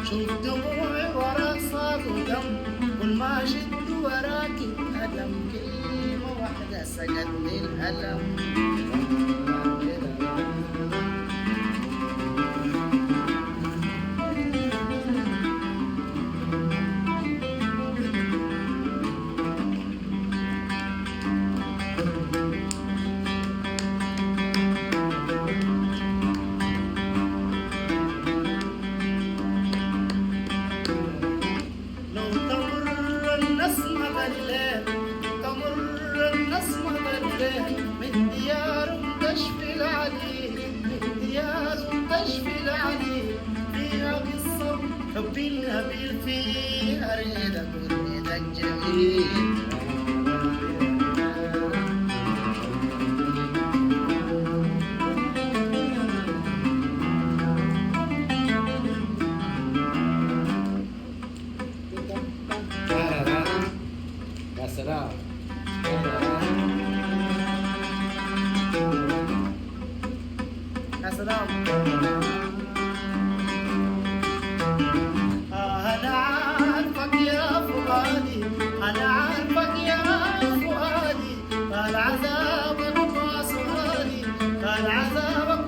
شوف دموعي وراك صار ودم، كل ما شد وراك الألم، كلمة واحدة سقتني الألم. لو تمر النسمة بالليل، تمر النسمة بالليل، من ديار تشفي العليل، من ديار تشفي العليل، فيها قصة حب النبيل، فيها ريدك وريدك جميل. يا سلام. يا سلام. أنا عارفك يا فؤادي، أنا عارفك يا فؤادي، قال عذابك وسؤالي، قال عذابك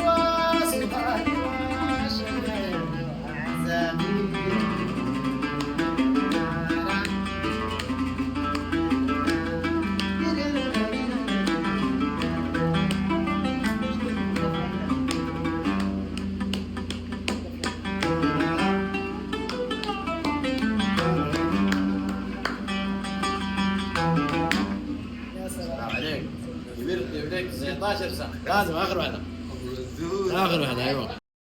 وسؤالي، وشغلني وعذابي. يا سلام عليك. يبيك 19 سنة. لازم آخر واحدة. آخر واحدة أيوه.